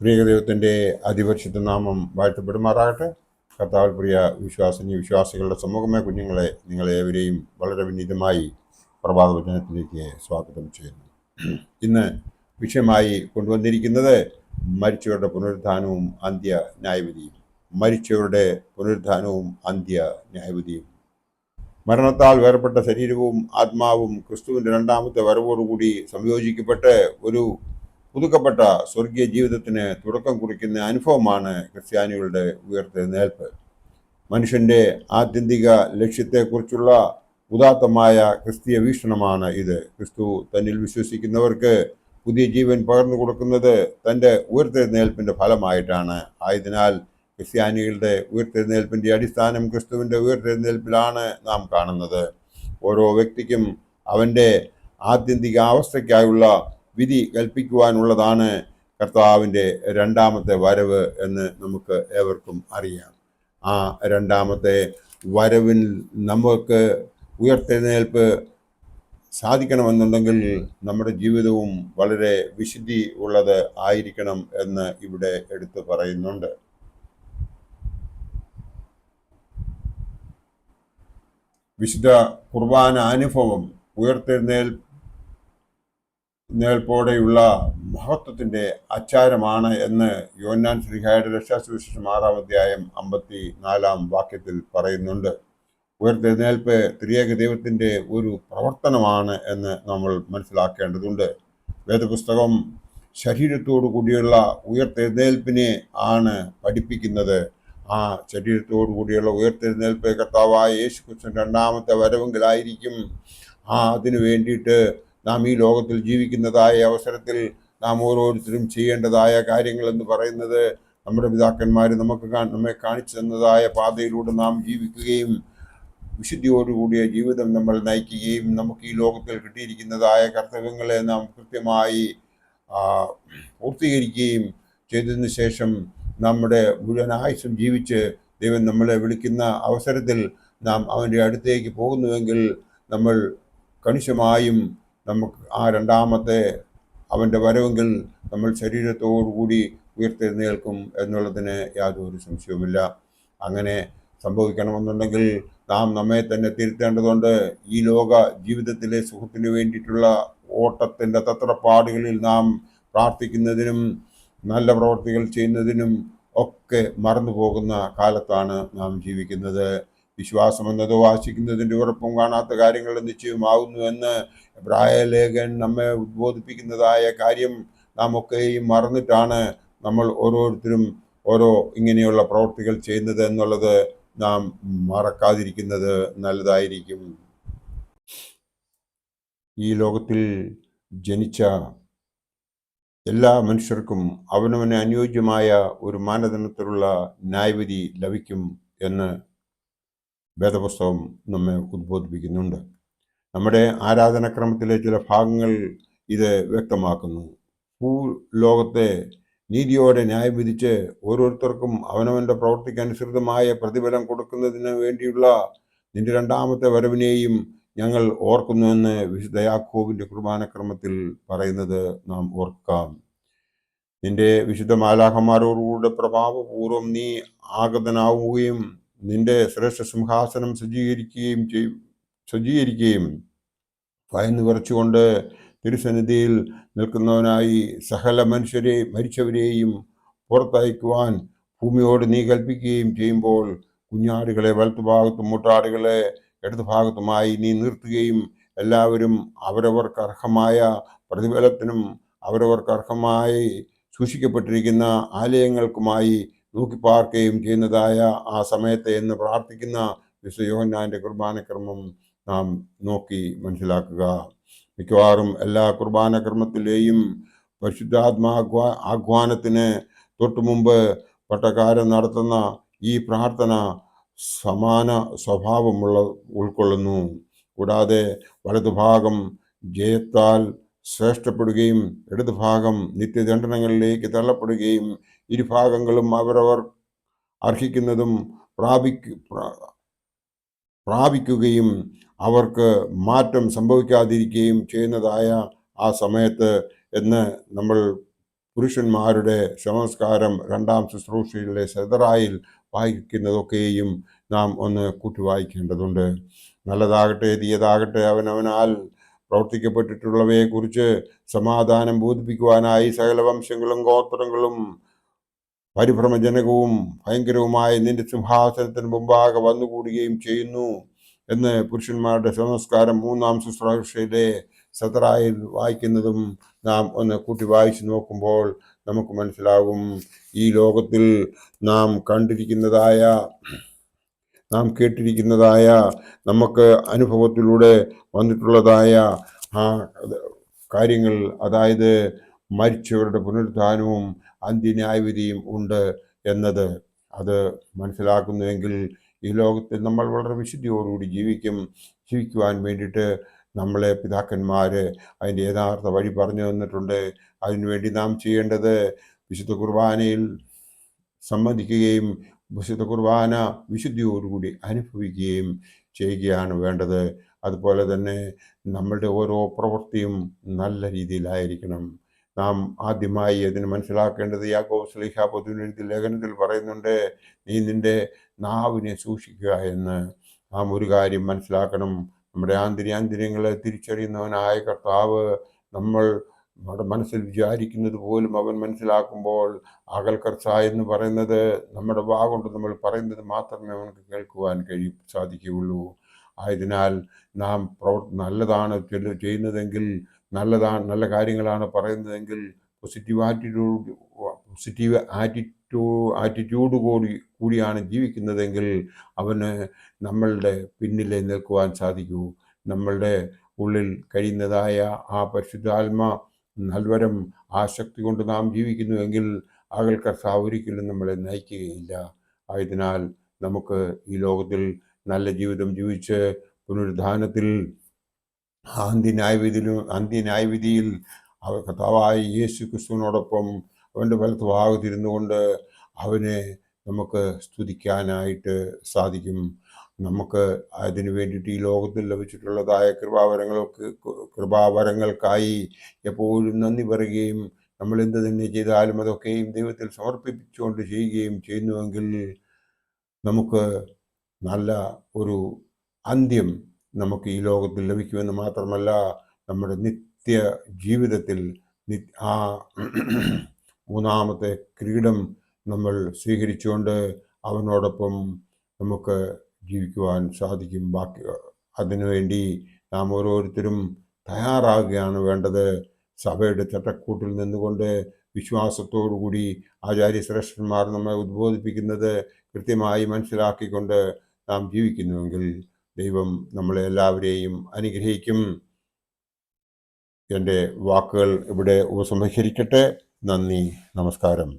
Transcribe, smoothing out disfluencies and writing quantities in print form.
പ്രിയ ദൈവത്തിൻ്റെ അതിപരിശുദ്ധ നാമം വാഴ്ത്തപ്പെടുമാറാകട്ടെ. കർത്താവിൽ പ്രിയ വിശ്വാസികളുടെ സമൂഹമേ, കുഞ്ഞുങ്ങളെ, നിങ്ങളേവരെയും വളരെ വിനീതമായി പ്രഭാതവചനത്തിലേക്ക് സ്വാഗതം ചെയ്യുന്നു. ഇന്ന് വിഷയമായി കൊണ്ടുവന്നിരിക്കുന്നത് മരിച്ചവരുടെ പുനരുദ്ധാനവും അന്ത്യ ന്യായവിധിയും. മരിച്ചവരുടെ പുനരുദ്ധാനവും അന്ത്യ ന്യായവിധിയും. മരണത്താൽ വേർപെട്ട ശരീരവും ആത്മാവും ക്രിസ്തുവിൻ്റെ രണ്ടാമത്തെ വരവോടുകൂടി സംയോജിക്കപ്പെട്ട് ഒരു പുതുക്കപ്പെട്ട സ്വർഗീയ ജീവിതത്തിന് തുടക്കം കുറിക്കുന്ന അനുഭവമാണ് ക്രിസ്ത്യാനികളുടെ ഉയർത്തെഴുന്നേൽപ്പ്. മനുഷ്യന്റെ ആത്യന്തിക ലക്ഷ്യത്തെക്കുറിച്ചുള്ള ഉദാത്തമായ ക്രിസ്തീയ വീക്ഷണമാണ് ഇത്. ക്രിസ്തു തന്നിൽ വിശ്വസിക്കുന്നവർക്ക് പുതിയ ജീവൻ പകർന്നു കൊടുക്കുന്നത് തൻ്റെ ഉയർത്തെഴുന്നേൽപ്പിൻ്റെ ഫലമായിട്ടാണ്. ആയതിനാൽ ക്രിസ്ത്യാനികളുടെ ഉയർത്തെഴുന്നേൽപ്പിൻ്റെ അടിസ്ഥാനം ക്രിസ്തുവിൻ്റെ ഉയർത്തെഴുന്നേൽപ്പിലാണ് നാം കാണുന്നത്. ഓരോ വ്യക്തിക്കും അവൻ്റെ ആത്യന്തിക അവസ്ഥയ്ക്കായുള്ള വിധി കൽപ്പിക്കുവാനുള്ളതാണ് കർത്താവിൻ്റെ രണ്ടാമത്തെ വരവ് എന്ന് നമുക്ക് ഏവർക്കും അറിയാം. ആ രണ്ടാമത്തെ വരവിൽ നമുക്ക് ഉയർത്തെഴുന്നേൽപ്പ് സാധിക്കണമെന്നുണ്ടെങ്കിൽ നമ്മുടെ ജീവിതവും വളരെ വിശുദ്ധി ഉള്ളത് ആയിരിക്കണം എന്ന് ഇവിടെ എടുത്തു പറയുന്നുണ്ട്. വിശുദ്ധ കുർബാന അനുഭവം ഉയർത്തെഴുന്നേൽപ്പോടെയുള്ള മഹത്വത്തിൻ്റെ അച്ചാരമാണ് എന്ന് യോഹന്നാൻ ശ്ലീഹായുടെ രക്ഷാസുവിശേഷം 6-ാം അധ്യായം 54-ാം വാക്യത്തിൽ പറയുന്നുണ്ട്. ഉയർത്തെഴുന്നേൽപ്പ് ത്രിയേക ദൈവത്തിൻ്റെ ഒരു പ്രവർത്തനമാണ് എന്ന് നമ്മൾ മനസ്സിലാക്കേണ്ടതുണ്ട്. വേദപുസ്തകം ശരീരത്തോടു കൂടിയുള്ള ഉയർത്തെഴുന്നേൽപ്പിനെ ആണ് പഠിപ്പിക്കുന്നത്. ആ ശരീരത്തോടു കൂടിയുള്ള ഉയർത്തെഴുന്നേൽപ്പ് കർത്താവായ യേശുക്രിസ്തുവിന്റെ രണ്ടാമത്തെ വരവെങ്കിലായിരിക്കും. അതിനു വേണ്ടിയിട്ട് നാം ഈ ലോകത്തിൽ ജീവിക്കുന്നതായ അവസരത്തിൽ നാം ഓരോരുത്തരും ചെയ്യേണ്ടതായ കാര്യങ്ങൾ എന്ന് പറയുന്നത് നമ്മുടെ പിതാക്കന്മാർ നമ്മെ കാണിച്ചു തന്നതായ പാതയിലൂടെ നാം ജീവിക്കുകയും വിശുദ്ധിയോടുകൂടിയ ജീവിതം നമ്മൾ നയിക്കുകയും നമുക്ക് ഈ ലോകത്തിൽ കിട്ടിയിരിക്കുന്നതായ കർത്തവ്യങ്ങളെ നാം കൃത്യമായി പൂർത്തീകരിക്കുകയും ചെയ്തതിന് ശേഷം നമ്മുടെ മുഴുവൻ ആയുസ്സും ജീവിച്ച് ദൈവം നമ്മളെ വിളിക്കുന്ന അവസരത്തിൽ നാം അവൻ്റെ അടുത്തേക്ക് പോകുന്നുവെങ്കിൽ നമ്മൾ കണിശമായും നമുക്ക് ആ രണ്ടാമത്തെ അവൻ്റെ വരവെങ്കിൽ നമ്മൾ ശരീരത്തോടുകൂടി ഉയർത്തെഴുന്നേൽക്കും എന്നുള്ളതിന് യാതൊരു സംശയവുമില്ല. അങ്ങനെ സംഭവിക്കണമെന്നുണ്ടെങ്കിൽ നാം നമ്മെ തന്നെ തിരുത്തേണ്ടതുണ്ട്. ഈ ലോക ജീവിതത്തിലെ സുഖത്തിന് വേണ്ടിയിട്ടുള്ള ഓട്ടത്തിൻ്റെ തത്രപ്പാടുകളിൽ നാം പ്രാർത്ഥിക്കുന്നതിനും നല്ല പ്രവർത്തികൾ ചെയ്യുന്നതിനും ഒക്കെ മറന്നു പോകുന്ന കാലത്താണ് നാം ജീവിക്കുന്നത്. വിശ്വാസം എന്നത് ആശിക്കുന്നതിൻ്റെ ഉറപ്പും കാണാത്ത കാര്യങ്ങൾ നിശ്ചയമാകുന്നു എന്ന് എബ്രായ ലേഖൻ നമ്മെ ഉദ്ബോധിപ്പിക്കുന്നതായ കാര്യം നാം ഒക്കെയും മറന്നിട്ടാണ് നമ്മൾ ഓരോരുത്തരും ഓരോ ഇങ്ങനെയുള്ള പ്രവർത്തികൾ ചെയ്യുന്നത് എന്നുള്ളത് നാം മറക്കാതിരിക്കുന്നത് നല്ലതായിരിക്കും. ഈ ലോകത്തിൽ ജനിച്ച എല്ലാ മനുഷ്യർക്കും അവനവന് അനുയോജ്യമായ ഒരു മാനദണ്ഡത്തിലുള്ള ന്യായവിധി ലഭിക്കും എന്ന് വേദപുസ്തകം നമ്മെ ഉദ്ബോധിപ്പിക്കുന്നുണ്ട്. നമ്മുടെ ആരാധനാക്രമത്തിലെ ചില ഭാഗങ്ങൾ ഇത് വ്യക്തമാക്കുന്നു. ഭൂലോകത്തെ നീതിയോടെ ന്യായം വിധിച്ച് ഓരോരുത്തർക്കും അവനവൻ്റെ പ്രവൃത്തിക്കനുസൃതമായ പ്രതിഫലം കൊടുക്കുന്നതിന് വേണ്ടിയുള്ള നിന്റെ രണ്ടാമത്തെ വരവിനെയും ഞങ്ങൾ ഓർക്കുന്നുവെന്ന് വിശുദ്ധ യാക്കോബിൻ്റെ കുർബാനക്രമത്തിൽ പറയുന്നത് നാം ഓർക്കാം. നിന്റെ വിശുദ്ധ മാലാഖമാരോടുകൂടെ പ്രഭാവപൂർവം നീ ആഗതനാവുകയും നിന്റെ ശ്രേഷ്ഠ സിംഹാസനം സജ്ജീകരിക്കുകയും ഭയന്ന് വിറച്ചുകൊണ്ട് തിരുസന്നിധിയിൽ നിൽക്കുന്നവനായി സകല മരിച്ചവരെയും പുറത്തയക്കുവാൻ ഭൂമിയോട് നീ കൽപ്പിക്കുകയും ചെയ്യുമ്പോൾ കുഞ്ഞാടുകളെ വലത്തുഭാഗത്തും മൂട്ടാടുകളെ ഇടതുഭാഗത്തുമായി നീ നിർത്തുകയും എല്ലാവരും അവരവർക്ക് അർഹമായ പ്രതിഫലത്തിനും അവരവർക്ക് അർഹമായി സൂക്ഷിക്കപ്പെട്ടിരിക്കുന്ന ആലയങ്ങൾക്കുമായി നോക്കിപ്പാർക്കുകയും ചെയ്യുന്നതായ ആ സമയത്തെ എന്ന് പ്രാർത്ഥിക്കുന്ന വിശുദ്ധ യോഹന്നാന്റെ കുർബാനക്രമം നാം നോക്കി മനസ്സിലാക്കുക. മിക്കവാറും എല്ലാ കുർബാനക്രമത്തിലെയും പരിശുദ്ധാത്മാഹ്വാനത്തിന് തൊട്ടു മുമ്പ് പട്ടക്കാരൻ നടത്തുന്ന ഈ പ്രാർത്ഥന സമാന സ്വഭാവമുള്ള ഉൾക്കൊള്ളുന്നു. കൂടാതെ വലതുഭാഗം ജയത്താൽ ശ്രേഷ്ഠപ്പെടുകയും ഇടതുഭാഗം നിത്യദണ്ഡനങ്ങളിലേക്ക് തള്ളപ്പെടുകയും ഇരുഭാഗങ്ങളും അവരവർ അർഹിക്കുന്നതും പ്രാപിക്കുകയും അവർക്ക് മാറ്റം സംഭവിക്കാതിരിക്കുകയും ചെയ്യുന്നതായ ആ സമയത്ത് എന്ന് നമ്മൾ പുരുഷന്മാരുടെ സംസ്കാരം രണ്ടാം ശുശ്രൂഷയിലെ സെതറായിൽ വായിക്കുന്നതൊക്കെയും നാം ഒന്ന് കൂട്ടി വായിക്കേണ്ടതുണ്ട്. നല്ലതാകട്ടെ തീയതാകട്ടെ അവനവനാൽ പ്രവർത്തിക്കപ്പെട്ടിട്ടുള്ളവയെക്കുറിച്ച് സമാധാനം ബോധിപ്പിക്കുവാനായി സകല വംശങ്ങളും ഗോത്രങ്ങളും പരിഭ്രമജനകവും ഭയങ്കരവുമായ നിന്റെ സിംഹാസനത്തിന് മുമ്പാകെ വന്നുകൂടുകയും ചെയ്യുന്നു എന്ന് പുരുഷന്മാരുടെ സംസ്കാരം മൂന്നാം ശുശ്രൂഷയിലെ സതറായിൽ വായിക്കുന്നതും നാം ഒന്ന് കൂട്ടി വായിച്ചു നോക്കുമ്പോൾ നമുക്ക് മനസ്സിലാകും. ഈ ലോകത്തിൽ നാം കണ്ടിരിക്കുന്നതായ, നാം കേട്ടിരിക്കുന്നതായ, നമുക്ക് അനുഭവത്തിലൂടെ വന്നിട്ടുള്ളതായ ആ കാര്യങ്ങൾ, അതായത് മരിച്ചവരുടെ പുനരുത്ഥാനവും അന്ത്യന്യായവിധിയും ഉണ്ട് എന്നത്, അത് മനസ്സിലാക്കുന്നുവെങ്കിൽ ഈ ലോകത്തിൽ നമ്മൾ വളരെ വിശുദ്ധിയോടുകൂടി ജീവിക്കുവാൻ വേണ്ടിയിട്ട് നമ്മളെ പിതാക്കന്മാർ അതിൻ്റെ യഥാർത്ഥ വഴി പറഞ്ഞു തന്നിട്ടുണ്ട്. അതിനുവേണ്ടി നാം ചെയ്യേണ്ടത് വിശുദ്ധ കുർബാനയിൽ സംബന്ധിക്കുകയും വിശുദ്ധ കുർബാന വിശുദ്ധിയോടുകൂടി അനുഭവിക്കുകയും ചെയ്യുകയാണ് വേണ്ടത്. അതുപോലെ തന്നെ നമ്മളുടെ ഓരോ പ്രവൃത്തിയും നല്ല രീതിയിലായിരിക്കണം. നാം ആദ്യമായി അതിന് മനസ്സിലാക്കേണ്ടത് യാക്കോബ് ശ്ലീഹ പൊതുവിനെഴുതിയ ലേഖനത്തിൽ പറയുന്നുണ്ട്, നീ നിന്റെ നാവിനെ സൂക്ഷിക്കുക എന്ന്. നാം ഒരു കാര്യം മനസ്സിലാക്കണം, നമ്മുടെ ആന്തര്യങ്ങളെ തിരിച്ചറിയുന്നവനായ കർത്താവ് നമ്മുടെ മനസ്സിൽ വിചാരിക്കുന്നത് പോലും അവൻ മനസ്സിലാക്കുമ്പോൾ അകൽക്കർച്ച എന്ന് പറയുന്നത് നമ്മുടെ വാ കൊണ്ട് നമ്മൾ പറയുന്നത് മാത്രമേ അവർക്ക് കേൾക്കുവാൻ സാധിക്കുകയുള്ളൂ. ആയതിനാൽ നാം നല്ലതാണ് ചെയ്യുന്നതെങ്കിൽ, നല്ല കാര്യങ്ങളാണ് പറയുന്നതെങ്കിൽ പോസിറ്റീവ് ആറ്റിറ്റ്യൂഡ് കൂടിയാണ് ജീവിക്കുന്നതെങ്കിൽ അവന് നമ്മളുടെ പിന്നിലെ നിൽക്കുവാൻ സാധിക്കൂ. നമ്മളുടെ ഉള്ളിൽ കഴിയുന്നതായ ആ പരിശുദ്ധാത്മ നൽവരം ആ ശക്തി കൊണ്ട് നാം ജീവിക്കുന്നുവെങ്കിൽ അകൽക്കർച്ച ഒരിക്കലും നമ്മളെ നയിക്കുകയില്ല. ആയതിനാൽ നമുക്ക് ഈ ലോകത്തിൽ നല്ല ജീവിതം ജീവിച്ച് പുനരുദ്ധാനത്തിൽ അന്ത്യന്യായവിധിയിൽ കർത്താവായ യേശു ക്രിസ്തുവിനോടൊപ്പം അവൻ്റെ വലത്ത് ഭാഗത്തിരുന്നു കൊണ്ട് അവനെ നമുക്ക് സ്തുതിക്കാനായിട്ട് സാധിക്കും. നമുക്ക് അതിനു വേണ്ടിയിട്ട് ഈ ലോകത്തിൽ ലഭിച്ചിട്ടുള്ളതായ കൃപാവരങ്ങൾക്കായി എപ്പോഴും നന്ദി പറയുകയും നമ്മൾ എന്ത് തന്നെ ചെയ്താലും അതൊക്കെയും ദൈവത്തിൽ സമർപ്പിച്ചുകൊണ്ട് ചെയ്യുകയും ചെയ്യുന്നുവെങ്കിൽ നമുക്ക് നല്ല ഒരു അന്ത്യം നമുക്ക് ഈ ലോകത്തിൽ ലഭിക്കുമെന്ന് മാത്രമല്ല, നമ്മുടെ നിത്യ ജീവിതത്തിൽ ആ മൂന്നാമത്തെ കിരീടം നമ്മൾ സ്വീകരിച്ചുകൊണ്ട് അവനോടൊപ്പം നമുക്ക് ജീവിക്കുവാൻ സാധിക്കും. അതിനുവേണ്ടി നാം ഓരോരുത്തരും തയ്യാറാകുകയാണ് വേണ്ടത്. സഭയുടെ ചട്ടക്കൂട്ടിൽ നിന്നുകൊണ്ട് വിശ്വാസത്തോടുകൂടി ആചാര്യശ്രേഷ്ഠന്മാർ നമ്മെ ഉദ്ബോധിപ്പിക്കുന്നത് കൃത്യമായി മനസ്സിലാക്കിക്കൊണ്ട് നാം ജീവിക്കുന്നുവെങ്കിൽ ദൈവം നമ്മളെ എല്ലാവരെയും അനുഗ്രഹിക്കും. എൻ്റെ വാക്കുകൾ ഇവിടെ ഉപസംഹരിക്കട്ടെ. നന്ദി, നമസ്കാരം.